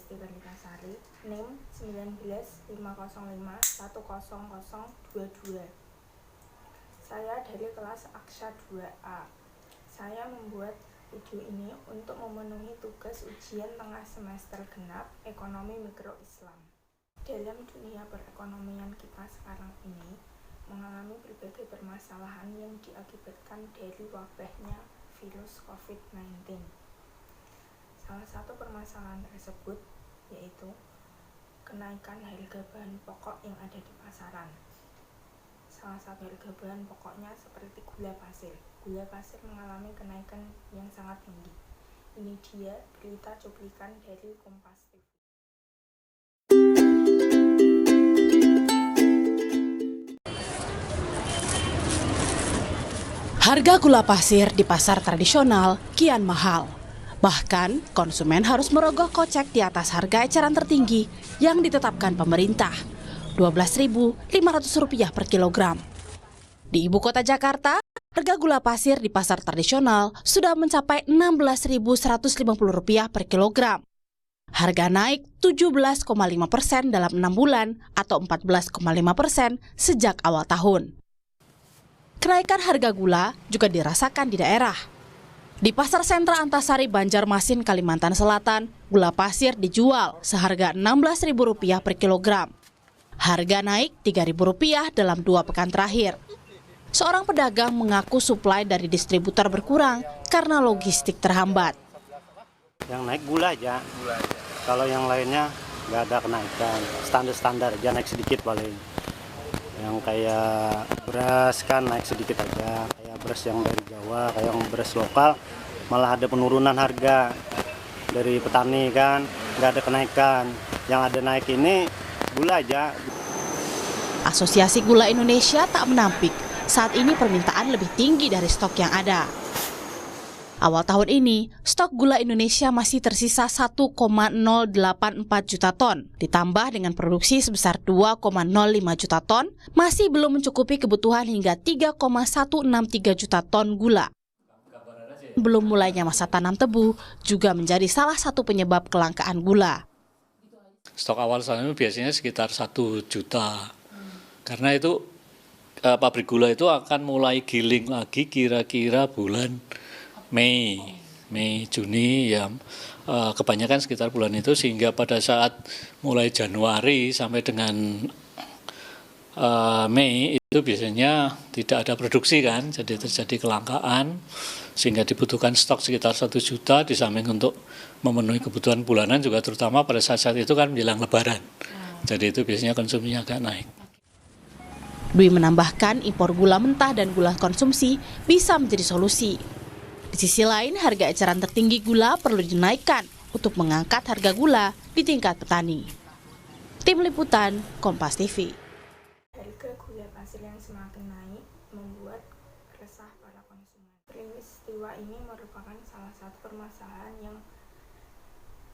Gusti Perlitasari, NIM 19505100022. Saya dari kelas Aksha 2A. Saya membuat video ini untuk memenuhi tugas ujian tengah semester genap Ekonomi Mikro Islam. Dalam dunia perekonomian kita sekarang ini mengalami berbagai permasalahan yang diakibatkan dari wabahnya virus COVID-19. Salah satu permasalahan tersebut yaitu kenaikan harga bahan pokok yang ada di pasaran. Salah satu harga bahan pokoknya seperti gula pasir. Gula pasir mengalami kenaikan yang sangat tinggi. Ini dia berita cuplikan dari Kompas TV. Harga gula pasir di pasar tradisional kian mahal. Bahkan, konsumen harus merogoh kocek di atas harga eceran tertinggi yang ditetapkan pemerintah, Rp12.500 per kilogram. Di ibu kota Jakarta, harga gula pasir di pasar tradisional sudah mencapai Rp16.150 per kilogram. Harga naik 17,5% dalam 6 bulan atau 14,5% sejak awal tahun. Kenaikan harga gula juga dirasakan di daerah. Di Pasar Sentra Antasari, Banjarmasin, Kalimantan Selatan, gula pasir dijual seharga Rp16.000 per kilogram. Harga naik Rp3.000 dalam 2 pekan terakhir. Seorang pedagang mengaku suplai dari distributor berkurang karena logistik terhambat. Yang naik gula aja. Kalau yang lainnya nggak ada kenaikan. Standar aja naik sedikit paling. Yang kayak beras kan naik sedikit aja. Kayak beras yang dari Jawa, kayak yang beras lokal malah ada penurunan harga dari petani kan, nggak ada kenaikan. Yang ada naik ini gula aja. Asosiasi Gula Indonesia tak menampik, saat ini permintaan lebih tinggi dari stok yang ada. Awal tahun ini, stok gula Indonesia masih tersisa 1,084 juta ton, ditambah dengan produksi sebesar 2,05 juta ton, masih belum mencukupi kebutuhan hingga 3,163 juta ton gula. Belum mulainya masa tanam tebu juga menjadi salah satu penyebab kelangkaan gula. Stok awal sana biasanya sekitar 1 juta, karena itu pabrik gula itu akan mulai giling lagi kira-kira bulan Mei, Juni ya, kebanyakan sekitar bulan itu, sehingga pada saat mulai Januari sampai dengan Mei itu biasanya tidak ada produksi kan, jadi terjadi kelangkaan sehingga dibutuhkan stok sekitar 1 juta di samping untuk memenuhi kebutuhan bulanan juga, terutama pada saat itu kan menjelang Lebaran. Jadi itu biasanya konsumsinya agak naik. Dwi menambahkan impor gula mentah dan gula konsumsi bisa menjadi solusi. Di sisi lain, harga eceran tertinggi gula perlu dinaikkan untuk mengangkat harga gula di tingkat petani. Tim Liputan, Kompas TV. Harga gula pasir yang semakin naik membuat resah para konsumen. Peristiwa ini merupakan salah satu permasalahan yang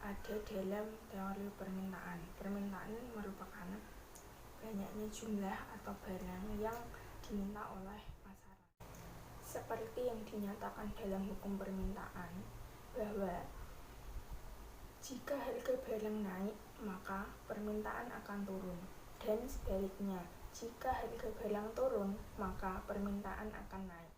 ada dalam teori permintaan. Permintaan merupakan banyaknya jumlah atau barang yang diminta oleh pasaran. Seperti yang dinyatakan dalam hukum permintaan, bahwa jika harga barang naik, maka permintaan akan turun. Dan sebaliknya, jika harga barang turun, maka permintaan akan naik.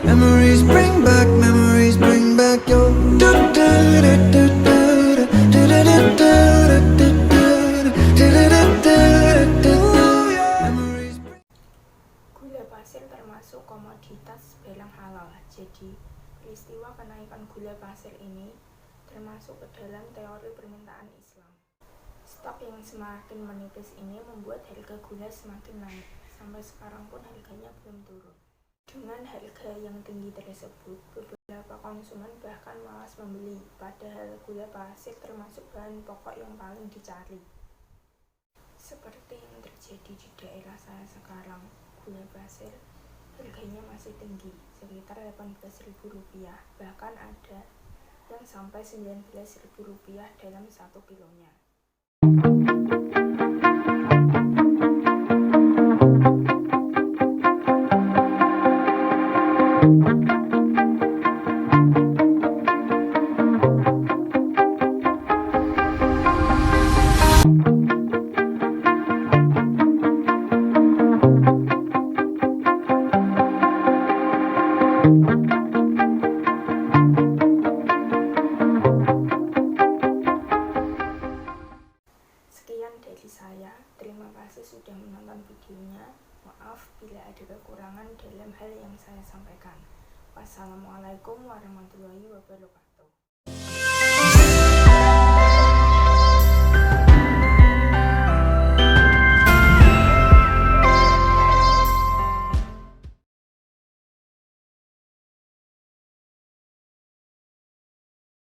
Memories bring back your Gula pasir termasuk komoditas barang halal. Jadi, peristiwa kenaikan gula pasir ini termasuk ke dalam teori permintaan Islam. Stok yang semakin menipis ini membuat harga gula semakin naik. Sampai sekarang pun harganya belum turun. Dengan harga yang tinggi tersebut, beberapa konsumen bahkan malas membeli, padahal gula pasir termasuk bahan pokok yang paling dicari. Seperti yang terjadi di daerah saya sekarang, gula pasir harganya masih tinggi, sekitar Rp18.000, bahkan ada yang sampai Rp19.000 dalam 1 kilonya. Sekian dari saya, terima kasih sudah menonton videonya. Maaf bila ada kekurangan dalam hal yang saya sampaikan. Wassalamualaikum warahmatullahi wabarakatuh.